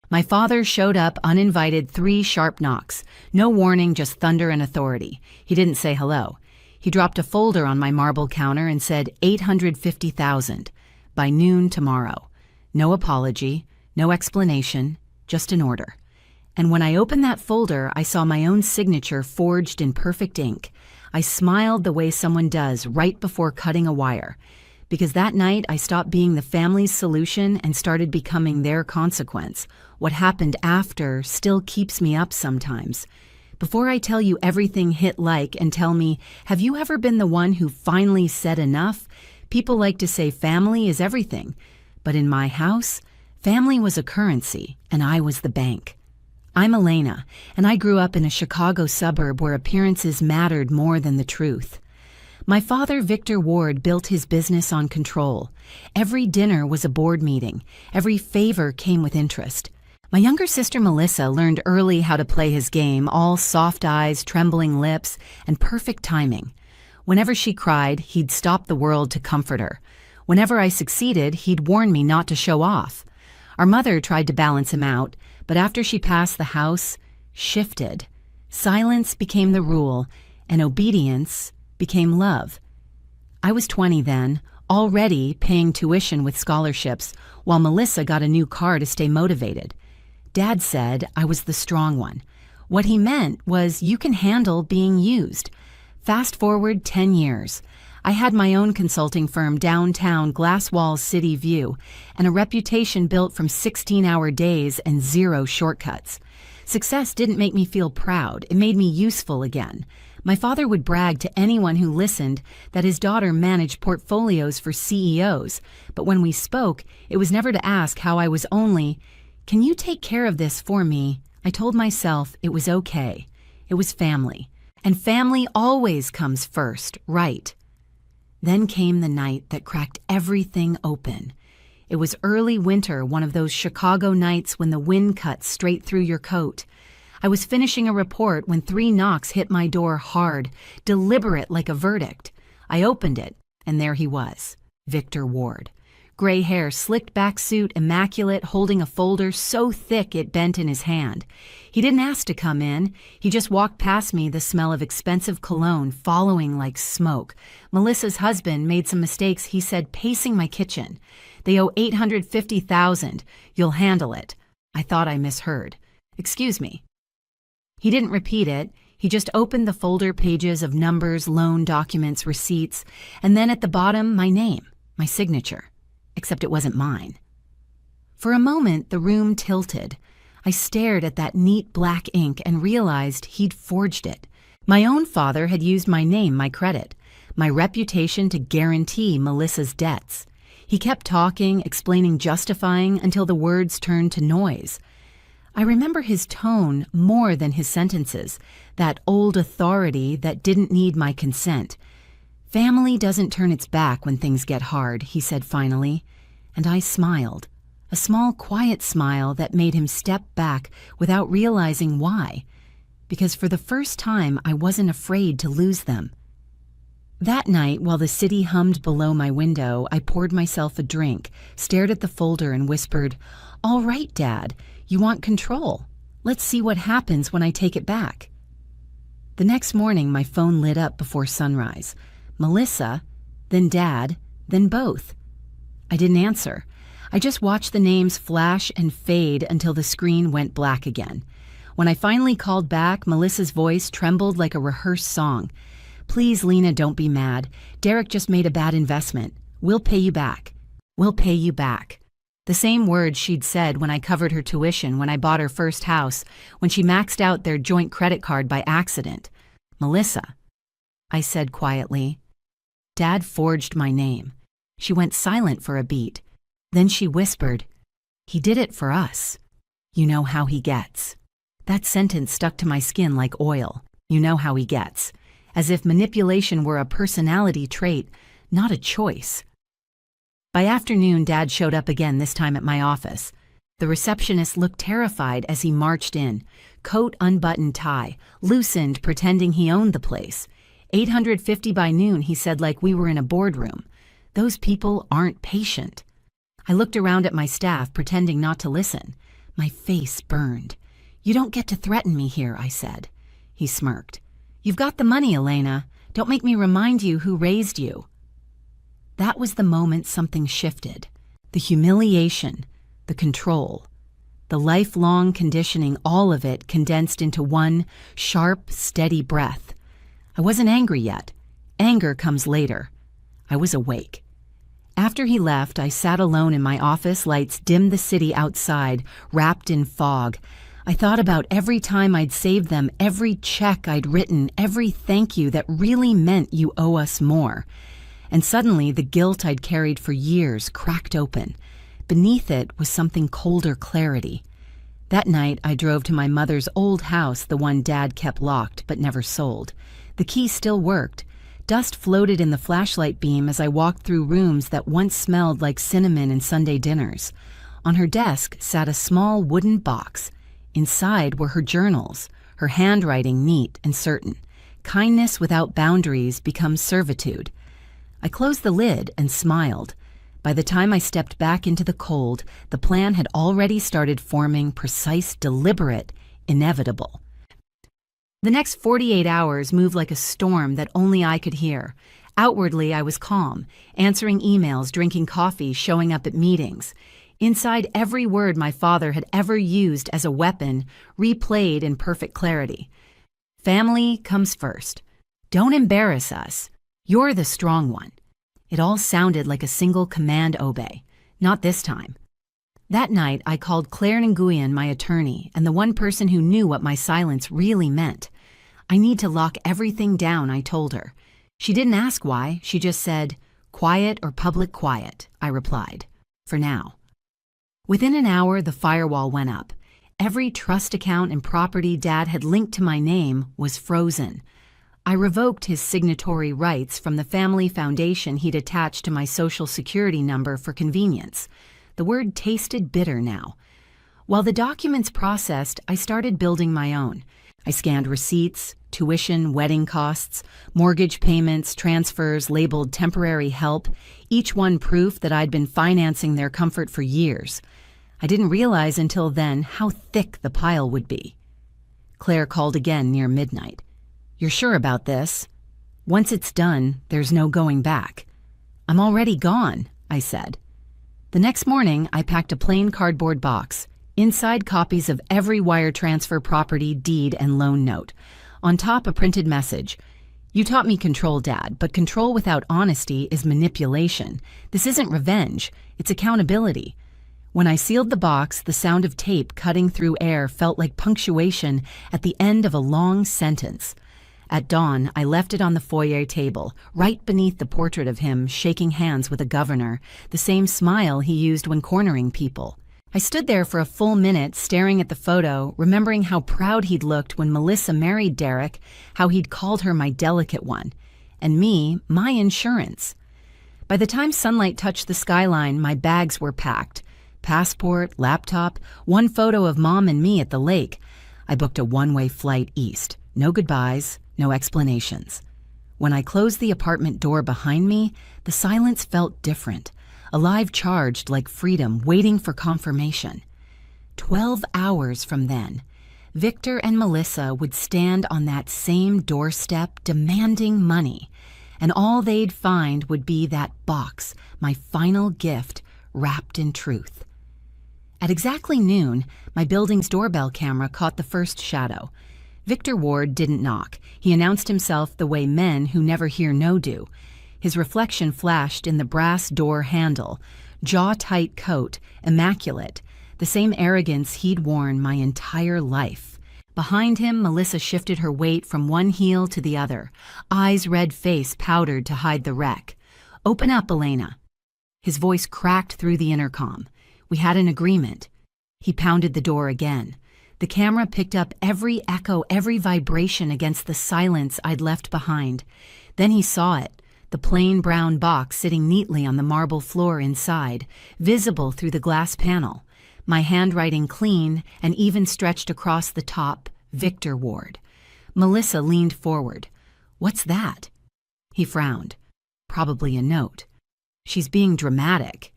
My father showed up uninvited, 3 sharp knocks. No warning, just thunder and authority. He didn't say hello. He dropped a folder on my marble counter and said 850,000 by noon tomorrow. No apology, no explanation, just an order. And when I opened that folder, I saw my own signature forged in perfect ink. I smiled the way someone does right before cutting a wire. Because that night I stopped being the family's solution and started becoming their consequence. What happened after still keeps me up sometimes. Before I tell you everything hit like and tell me, have you ever been the one who finally said enough? People like to say family is everything. But in my house, family was a currency and I was the bank. I'm Elena, and I grew up in a Chicago suburb where appearances mattered more than the truth. My father, Victor Ward, built his business on control. Every dinner was a board meeting. Every favor came with interest. My younger sister, Melissa, learned early how to play his game, all soft eyes, trembling lips, and perfect timing. Whenever she cried, he'd stop the world to comfort her. Whenever I succeeded, he'd warn me not to show off. Our mother tried to balance him out, but after she passed the house, shifted. Silence became the rule, and obedience became love. I was 20 then, already paying tuition with scholarships, while Melissa got a new car to stay motivated. Dad said I was the strong one. What he meant was you can handle being used. Fast forward 10 years. I had my own consulting firm downtown Glass Walls City View, and a reputation built from 16-hour days and 0 shortcuts. Success didn't make me feel proud, it made me useful again. My father would brag to anyone who listened that his daughter managed portfolios for CEOs, but when we spoke, it was never to ask how I was only, "Can you take care of this for me?" I told myself it was okay. It was family. And family always comes first, right? Then came the night that cracked everything open. It was early winter, one of those Chicago nights when the wind cuts straight through your coat. I was finishing a report when 3 knocks hit my door hard, deliberate like a verdict. I opened it, and there he was, Victor Ward. Gray hair, slicked back suit, immaculate, holding a folder so thick it bent in his hand. He didn't ask to come in. He just walked past me, the smell of expensive cologne following like smoke. Melissa's husband made some mistakes, he said, pacing my kitchen. "They owe $850,000. You'll handle it." I thought I misheard. "Excuse me." He didn't repeat it. He just opened the folder pages of numbers, loan documents, receipts, and then at the bottom, my name, my signature. Except it wasn't mine. For a moment, the room tilted. I stared at that neat black ink and realized he'd forged it. My own father had used my name, my credit, my reputation to guarantee Melissa's debts. He kept talking, explaining, justifying, until the words turned to noise. I remember his tone more than his sentences, that old authority that didn't need my consent. "Family doesn't turn its back when things get hard," he said finally, and I smiled, a small, quiet smile that made him step back without realizing why, because for the first time I wasn't afraid to lose them. That night, while the city hummed below my window, I poured myself a drink, stared at the folder and whispered, "All right, Dad, you want control. Let's see what happens when I take it back." The next morning, my phone lit up before sunrise. Melissa, then Dad, then both. I didn't answer. I just watched the names flash and fade until the screen went black again. When I finally called back, Melissa's voice trembled like a rehearsed song. "Please, Lena, don't be mad. Derek just made a bad investment. We'll pay you back. We'll pay you back." The same words she'd said when I covered her tuition, when I bought her first house, when she maxed out their joint credit card by accident. "Melissa," I said quietly. "Dad forged my name." She went silent for a beat. Then she whispered, "He did it for us. You know how he gets." That sentence stuck to my skin like oil. You know how he gets. As if manipulation were a personality trait, not a choice. By afternoon, Dad showed up again, this time at my office. The receptionist looked terrified as he marched in. Coat unbuttoned, tie, loosened, pretending he owned the place. 850 by noon, he said, like we were in a boardroom. Those people aren't patient. I looked around at my staff, pretending not to listen. My face burned. "You don't get to threaten me here," I said. He smirked. "You've got the money, Elena. Don't make me remind you who raised you." That was the moment something shifted. The humiliation, the control, the lifelong conditioning, all of it condensed into one sharp, steady breath. I wasn't angry yet. Anger comes later. I was awake. After he left, I sat alone in my office. Lights dimmed the city outside, wrapped in fog. I thought about every time I'd saved them, every check I'd written, every thank you that really meant you owe us more. And suddenly, the guilt I'd carried for years cracked open. Beneath it was something colder clarity. That night, I drove to my mother's old house, the one Dad kept locked but never sold. The key still worked. Dust floated in the flashlight beam as I walked through rooms that once smelled like cinnamon and Sunday dinners. On her desk sat a small wooden box. Inside were her journals, her handwriting neat and certain. Kindness without boundaries becomes servitude. I closed the lid and smiled. By the time I stepped back into the cold, the plan had already started forming, precise, deliberate, inevitable. The next 48 hours moved like a storm that only I could hear. Outwardly, I was calm, answering emails, drinking coffee, showing up at meetings. Inside, every word my father had ever used as a weapon replayed in perfect clarity. Family comes first. Don't embarrass us. You're the strong one. It all sounded like a single command obey. Not this time. That night, I called Claire Nguyen, my attorney, and the one person who knew what my silence really meant. "I need to lock everything down," I told her. She didn't ask why. She just said, "Quiet or public quiet," I replied. "For now." Within an hour, the firewall went up. Every trust account and property Dad had linked to my name was frozen. I revoked his signatory rights from the family foundation he'd attached to my Social Security number for convenience. The word tasted bitter now. While the documents processed, I started building my own. I scanned receipts, tuition, wedding costs, mortgage payments, transfers labeled temporary help, each one proof that I'd been financing their comfort for years. I didn't realize until then how thick the pile would be. Claire called again near midnight. "You're sure about this? Once it's done, there's no going back." "I'm already gone," I said. The next morning, I packed a plain cardboard box. Inside, copies of every wire transfer, property, deed, and loan note. On top, a printed message. "You taught me control, Dad, but control without honesty is manipulation. This isn't revenge, it's accountability." When I sealed the box, the sound of tape cutting through air felt like punctuation at the end of a long sentence. At dawn, I left it on the foyer table, right beneath the portrait of him shaking hands with a governor, the same smile he used when cornering people. I stood there for a full minute staring at the photo, remembering how proud he'd looked when Melissa married Derek, how he'd called her my delicate one, and me, my insurance. By the time sunlight touched the skyline, my bags were packed. Passport, laptop, one photo of Mom and me at the lake. I booked a one-way flight east. No goodbyes, no explanations. When I closed the apartment door behind me, the silence felt different, alive, charged like freedom, waiting for confirmation. 12 hours from then, Victor and Melissa would stand on that same doorstep demanding money, and all they'd find would be that box, my final gift, wrapped in truth. At exactly noon, my building's doorbell camera caught the first shadow. Victor Ward didn't knock. He announced himself the way men who never hear no do. His reflection flashed in the brass door handle, jaw-tight coat, immaculate, the same arrogance he'd worn my entire life. Behind him, Melissa shifted her weight from one heel to the other, eyes red, face powdered to hide the wreck. "Open up, Elena." His voice cracked through the intercom. We had an agreement. He pounded the door again. The camera picked up every echo, every vibration against the silence I'd left behind. Then he saw it, the plain brown box sitting neatly on the marble floor inside, visible through the glass panel. My handwriting clean and even stretched across the top, Victor Ward. Melissa leaned forward. "What's that?" He frowned. "Probably a note." "She's being dramatic."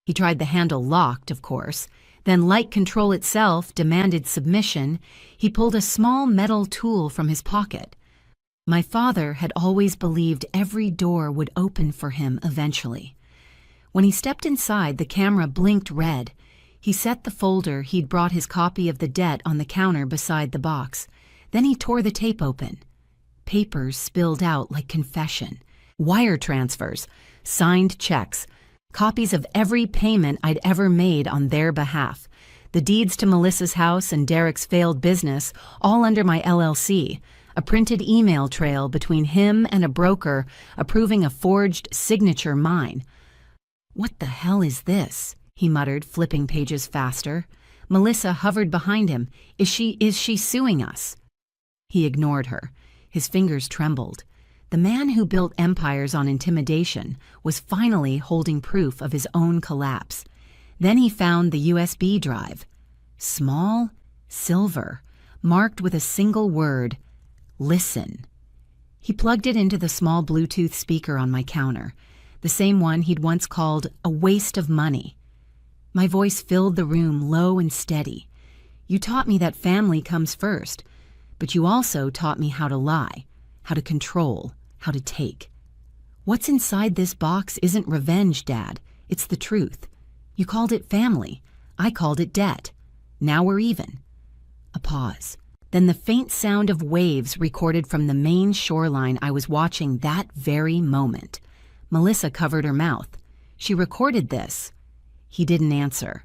He tried the handle locked, of course. Then, like control itself demanded submission, he pulled a small metal tool from his pocket. My father had always believed every door would open for him eventually. When he stepped inside, the camera blinked red. He set the folder he'd brought his copy of the debt on the counter beside the box. Then he tore the tape open. Papers spilled out like confession. Wire transfers, signed checks, copies of every payment I'd ever made on their behalf. The deeds to Melissa's house and Derek's failed business, all under my LLC. A printed email trail between him and a broker approving a forged signature mine. "What the hell is this?" he muttered, flipping pages faster. Melissa hovered behind him. Is she suing us?" He ignored her. His fingers trembled. The man who built empires on intimidation was finally holding proof of his own collapse. Then he found the USB drive. Small, silver, marked with a single word, "Listen." He plugged it into the small Bluetooth speaker on my counter, the same one he'd once called a waste of money. My voice filled the room low and steady. "You taught me that family comes first, but you also taught me how to lie, how to control, how to take. What's inside this box isn't revenge, Dad. It's the truth. You called it family. I called it debt. Now we're even." A pause. Then the faint sound of waves recorded from the main shoreline I was watching that very moment. Melissa covered her mouth. She recorded this. He didn't answer.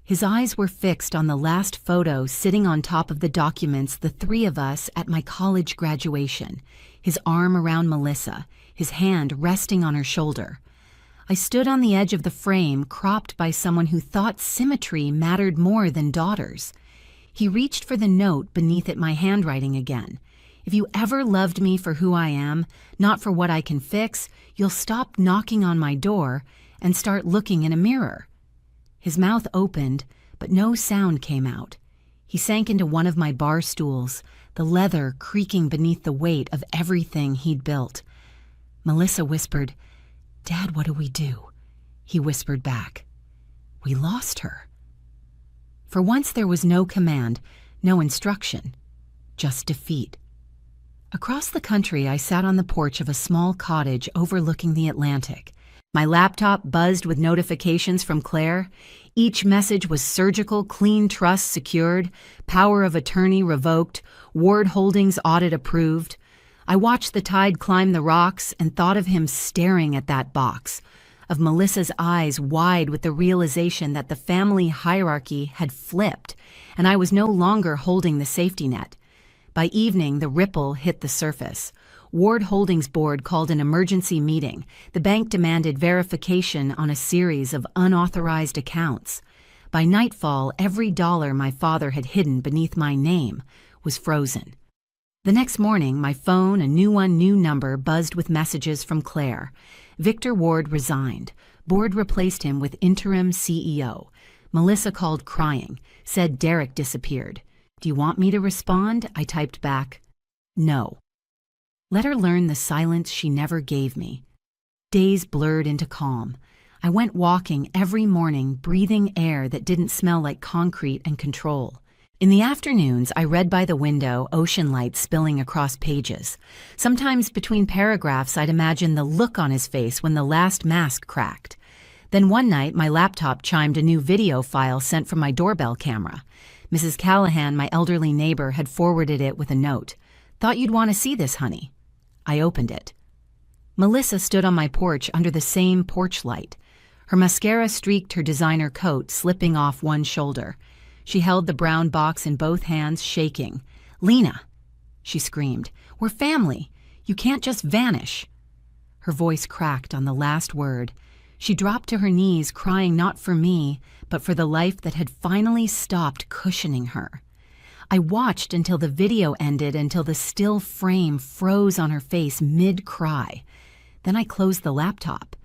His eyes were fixed on the last photo sitting on top of the documents, the three of us at my college graduation, his arm around Melissa, his hand resting on her shoulder. I stood on the edge of the frame, cropped by someone who thought symmetry mattered more than daughters. He reached for the note beneath it, my handwriting again. "If you ever loved me for who I am, not for what I can fix, you'll stop knocking on my door and start looking in a mirror." His mouth opened, but no sound came out. He sank into one of my bar stools, the leather creaking beneath the weight of everything he'd built. Melissa whispered, "Dad, what do we do?" He whispered back, "We lost her." For once there was no command, no instruction, just defeat. Across the country, I sat on the porch of a small cottage overlooking the Atlantic. My laptop buzzed with notifications from Claire. Each message was surgical, clean trust secured, power of attorney revoked, Ward Holdings audit approved. I watched the tide climb the rocks and thought of him staring at that box, of Melissa's eyes wide with the realization that the family hierarchy had flipped, and I was no longer holding the safety net. By evening, the ripple hit the surface. Ward Holdings board called an emergency meeting. The bank demanded verification on a series of unauthorized accounts. By nightfall, every dollar my father had hidden beneath my name was frozen. The next morning, my phone, a new number, buzzed with messages from Claire. Victor Ward resigned. Board replaced him with interim CEO. Melissa called crying, said Derek disappeared. "Do you want me to respond?" I typed back, "No." Let her learn the silence she never gave me. Days blurred into calm. I went walking every morning, breathing air that didn't smell like concrete and control. In the afternoons, I read by the window, ocean light spilling across pages. Sometimes between paragraphs, I'd imagine the look on his face when the last mask cracked. Then one night, my laptop chimed a new video file sent from my doorbell camera. Mrs. Callahan, my elderly neighbor, had forwarded it with a note. "Thought you'd want to see this, honey." I opened it. Melissa stood on my porch under the same porch light. Her mascara streaked her designer coat, slipping off one shoulder. She held the brown box in both hands, shaking. "Lena," she screamed, "we're family. You can't just vanish." Her voice cracked on the last word. She dropped to her knees, crying not for me, but for the life that had finally stopped cushioning her. I watched until the video ended, until the still frame froze on her face mid-cry. Then I closed the laptop.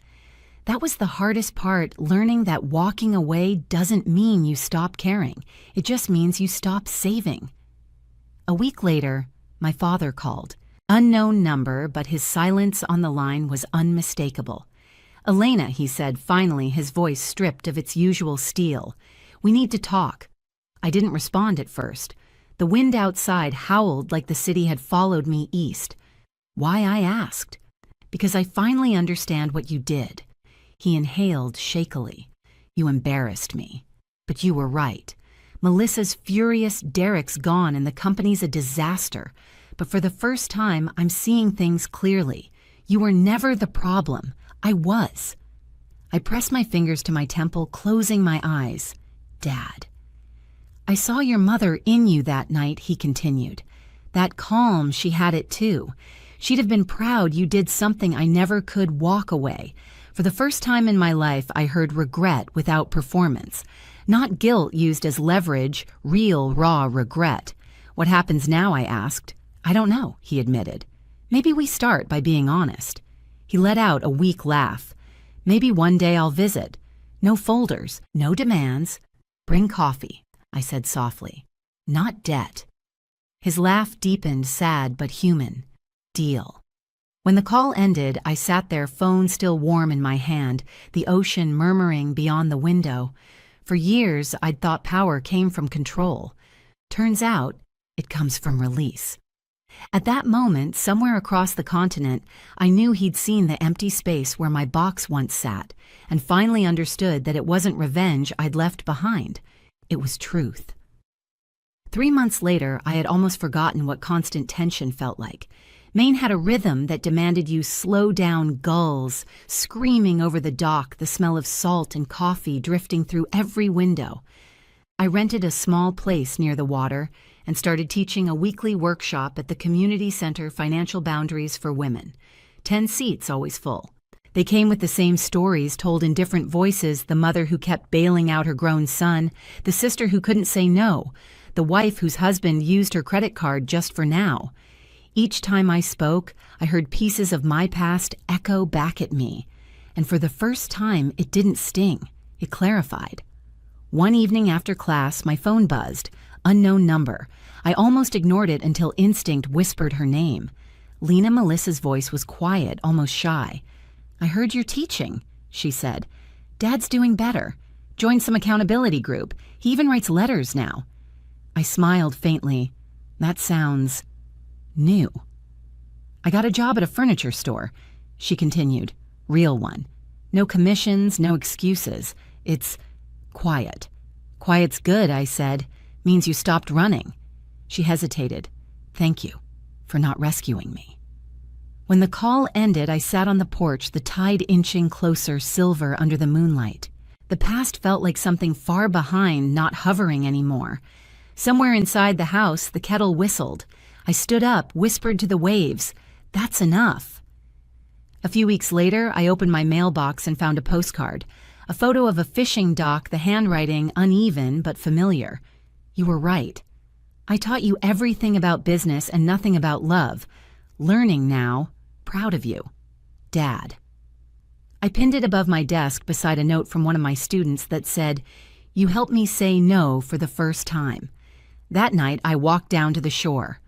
That was the hardest part, learning that walking away doesn't mean you stop caring. It just means you stop saving. A week later, my father called. Unknown number, but his silence on the line was unmistakable. "Elena," he said, finally, his voice stripped of its usual steel. We need to talk. I didn't respond at first. The wind outside howled like the city had followed me east. Why, I asked. Because I finally understand what you did. He inhaled shakily. You embarrassed me. But you were right. Melissa's furious, Derek's gone, and the company's a disaster. But for the first time, I'm seeing things clearly. You were never the problem. I was. I pressed my fingers to my temple, closing my eyes. Dad. I saw your mother in you that night, he continued. That calm, she had it too. She'd have been proud you did something I never could. Walk away. For the first time in my life, I heard regret without performance. Not guilt used as leverage, real, raw regret. What happens now, I asked. I don't know, he admitted. Maybe we start by being honest. He let out a weak laugh. Maybe one day I'll visit. No folders, no demands. Bring coffee, I said softly. Not debt. His laugh deepened, sad but human. Deal. When the call ended, I sat there, phone still warm in my hand, the ocean murmuring beyond the window. For years, I'd thought power came from control. Turns out, it comes from release. At that moment, somewhere across the continent, I knew he'd seen the empty space where my box once sat, and finally understood that it wasn't revenge I'd left behind. It was truth. 3 months later, I had almost forgotten what constant tension felt like. Maine had a rhythm that demanded you slow down, gulls, screaming over the dock, the smell of salt and coffee drifting through every window. I rented a small place near the water and started teaching a weekly workshop at the Community Center Financial Boundaries for Women. 10 seats, always full. They came with the same stories told in different voices: the mother who kept bailing out her grown son, the sister who couldn't say no, the wife whose husband used her credit card just for now. Each time I spoke, I heard pieces of my past echo back at me. And for the first time, it didn't sting. It clarified. One evening after class, my phone buzzed. Unknown number. I almost ignored it until instinct whispered her name. Lena Melissa's voice was quiet, almost shy. I heard you're teaching, she said. Dad's doing better. Joined some accountability group. He even writes letters now. I smiled faintly. That sounds new. I got a job at a furniture store, she continued. Real one. No commissions, no excuses. It's quiet. Quiet's good, I said. Means you stopped running. She hesitated. Thank you for not rescuing me. When the call ended, I sat on the porch, the tide inching closer, silver under the moonlight. The past felt like something far behind, not hovering anymore. Somewhere inside the house, the kettle whistled. I stood up, whispered to the waves, "That's enough." A few weeks later, I opened my mailbox and found a postcard. A photo of a fishing dock, the handwriting uneven but familiar. You were right. I taught you everything about business and nothing about love. Learning now. Proud of you. Dad. I pinned it above my desk beside a note from one of my students that said, "You helped me say no for the first time." That night, I walked down to the shore.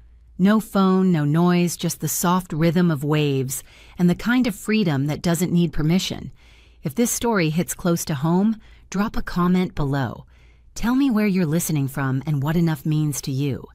No phone, no noise, just the soft rhythm of waves and the kind of freedom that doesn't need permission. If this story hits close to home, drop a comment below. Tell me where you're listening from and what enough means to you.